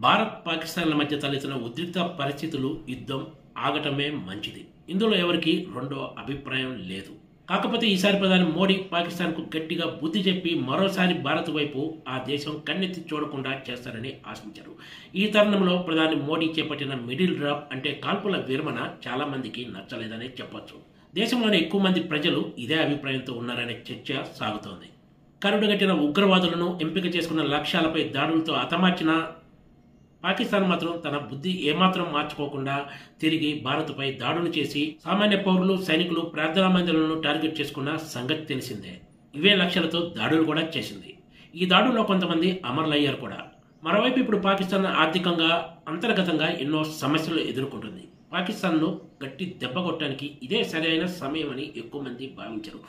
భారత్ పాకిస్తాన్ల మధ్య తలెత్తిన ఉద్రిక్త పరిస్థితులు యుద్ధం ఆగటమే మంచిది. ఇందులో ఎవరికి రెండో అభిప్రాయం లేదు. కాకపోతే ఈసారి ప్రధాని మోడీ పాకిస్తాన్కు గట్టిగా బుద్ధి చెప్పి మరోసారి భారత్ వైపు ఆ దేశం కన్నెత్తి చూడకుండా చేస్తారని ఆశించారు. ఈ తరుణంలో ప్రధాని మోడీ చేపట్టిన మిడిల్ డ్రాప్ అంటే కాల్పుల విరమణ చాలా మందికి నచ్చలేదనే చెప్పొచ్చు. దేశంలోని ఎక్కువ మంది ప్రజలు ఇదే అభిప్రాయంతో ఉన్నారనే చర్చ సాగుతోంది. కరుడుగట్టిన ఉగ్రవాదులను ఎంపిక చేసుకున్న లక్ష్యాలపై దాడులతో హతమార్చిన పాకిస్తాన్ మాత్రం తన బుద్ధి ఏమాత్రం మార్చుకోకుండా తిరిగి భారత్పై దాడులు చేసి సామాన్య పౌరులు, సైనికులు, ప్రార్థనా మందిరాలను టార్గెట్ చేసుకున్న సంగతి తెలిసిందే. ఇవే లక్ష్యాలతో దాడులు కూడా చేసింది. ఈ దాడుల్లో కొంతమంది అమరులయ్యారు కూడా. మరోవైపు ఇప్పుడు పాకిస్తాన్ ఆర్థికంగా, అంతర్గతంగా ఎన్నో సమస్యలు ఎదుర్కొంటుంది. పాకిస్తాన్ను గట్టి దెబ్బ కొట్టడానికి ఇదే సరైన సమయం అని ఎక్కువ మంది భావించారు.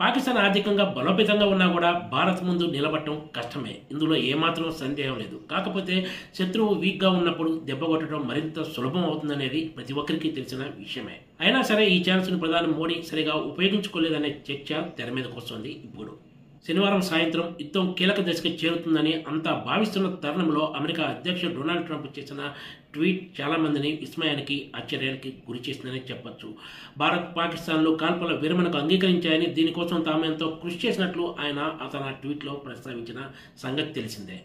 పాకిస్తాన్ ఆర్థికంగా బలోపేతంగా ఉన్నా కూడా భారత్ ముందు నిలబడటం కష్టమే. ఇందులో ఏమాత్రం సందేహం లేదు. కాకపోతే శత్రువు వీక్గా ఉన్నప్పుడు దెబ్బ కొట్టడం మరింత సులభం అవుతుందనేది ప్రతి ఒక్కరికి తెలిసిన విషయమే. అయినా సరే ఈ ఛాన్స్ను ప్రధాని మోడీ సరిగా ఉపయోగించుకోలేదనే చర్చ తెర మీదకు వస్తుంది. ఇప్పుడు శనివారం సాయంత్రం యుద్ధం కీలక దశకు చేరుతుందని అంతా భావిస్తున్న తరుణంలో అమెరికా అధ్యక్షుడు డొనాల్డ్ ట్రంప్ చేసిన ట్వీట్ చాలా మందిని విస్మయానికి, ఆశ్చర్యానికి గురి చేసిందని చెప్పొచ్చు. భారత్, పాకిస్తాన్లు కాల్పుల విరమణకు అంగీకరించాయని, దీనికోసం తాము ఎంతో కృషి చేసినట్లు ఆయన తన ట్వీట్లో ప్రస్తావించిన సంగతి తెలిసిందే.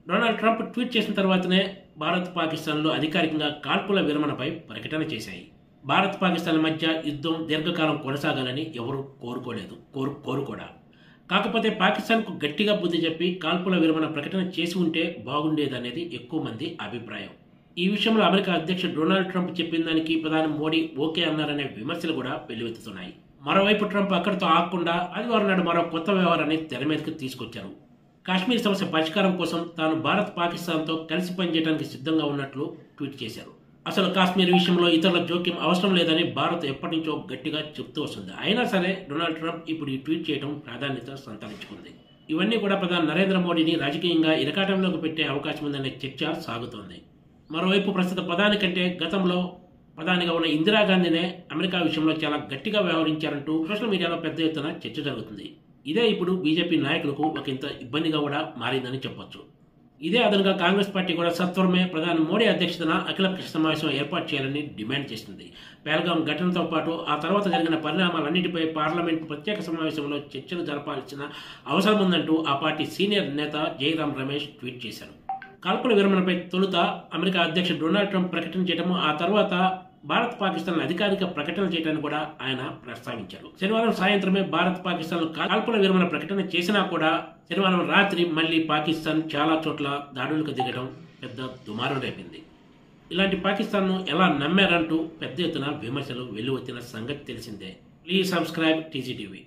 డొనాల్డ్ ట్రంప్ ట్వీట్ చేసిన తర్వాతనే భారత్, పాకిస్తాన్లు అధికారికంగా కాల్పుల విరమణపై ప్రకటన చేశాయి. భారత్, పాకిస్తాన్ల మధ్య యుద్ధం దీర్ఘకాలం కొనసాగాలని ఎవరూ కోరు కూడా. కాకపోతే పాకిస్తాన్కు గట్టిగా బుద్ధి చెప్పి కాల్పుల విరమణ ప్రకటన చేసి ఉంటే బాగుండేదనేది ఎక్కువ మంది అభిప్రాయం. ఈ విషయంలో అమెరికా అధ్యక్షుడు డొనాల్డ్ ట్రంప్ చెప్పిన దానికి ప్రధాని మోడీ ఓకే అన్నారనే విమర్శలు కూడా వెల్లువెత్తుతున్నాయి. మరోవైపు ట్రంప్ అక్కడితో ఆగకుండా ఆదివారం నాడు మరో కొత్త వ్యవహారాన్ని తెర మీదకి తీసుకొచ్చారు. కాశ్మీర్ సమస్య పరిష్కారం కోసం తాను భారత్, పాకిస్తాన్తో కలిసి పనిచేయడానికి సిద్ధంగా ఉన్నట్లు ట్వీట్ చేశారు. అసలు కాశ్మీర్ విషయంలో ఇతరుల జోక్యం అవసరం లేదని భారత్ ఎప్పటి నుంచో గట్టిగా చెప్తూ వస్తుంది. అయినా సరే డొనాల్డ్ ట్రంప్ ఇప్పుడు ఈ ట్వీట్ చేయడం ప్రాధాన్యత సంతరించుకుంది. ఇవన్నీ కూడా ప్రధాని నరేంద్ర మోడీని రాజకీయంగా ఇరకాటంలోకి పెట్టే అవకాశం ఉందనే చర్చ సాగుతోంది. మరోవైపు ప్రస్తుత ప్రధాని కంటే గతంలో ప్రధానిగా ఉన్న ఇందిరాగాంధీనే అమెరికా విషయంలో చాలా గట్టిగా వ్యవహరించారంటూ సోషల్ మీడియాలో పెద్ద ఎత్తున చర్చ జరుగుతుంది. ఇదే ఇప్పుడు బీజేపీ నాయకులకు ఒక ఇంత ఇబ్బందిగా కూడా మారిందని చెప్పొచ్చు. ఇదే అదనంగా కాంగ్రెస్ పార్టీ కూడా సత్వరమే ప్రధాని మోడీ అధ్యక్షతన అఖిలపక్ష సమావేశం ఏర్పాటు చేయాలని డిమాండ్ చేసింది. పహల్గాం ఘటనతో పాటు ఆ తర్వాత జరిగిన పరిణామాలన్నింటిపై పార్లమెంట్ ప్రత్యేక సమావేశంలో చర్చలు జరపాల్సిన అవసరం ఉందంటూ ఆ పార్టీ సీనియర్ నేత జైరాం రమేష్ ట్వీట్ చేశారు. కాల్పుల విరమణపై తొలుత అమెరికా అధ్యక్షుడు డొనాల్డ్ ట్రంప్ ప్రకటన చేయడము, ఆ తర్వాత భారత్, పాకిస్తాన్ అధికారిక ప్రకటన చేయడానికి కూడా ఆయన ప్రస్తావించారు. శనివారం సాయంత్రమే భారత్, పాకిస్తాన్ కాల్పుల విరమణ ప్రకటన చేసినా కూడా శనివారం రాత్రి మళ్లీ పాకిస్తాన్ చాలా చోట్ల దాడులకు దిగడం పెద్ద దుమారం రేపింది. ఇలాంటి పాకిస్తాన్ను ఎలా నమ్మారంటూ పెద్ద ఎత్తున విమర్శలు వెల్లువెత్తిన సంగతి తెలిసిందే. Please subscribe TGTV.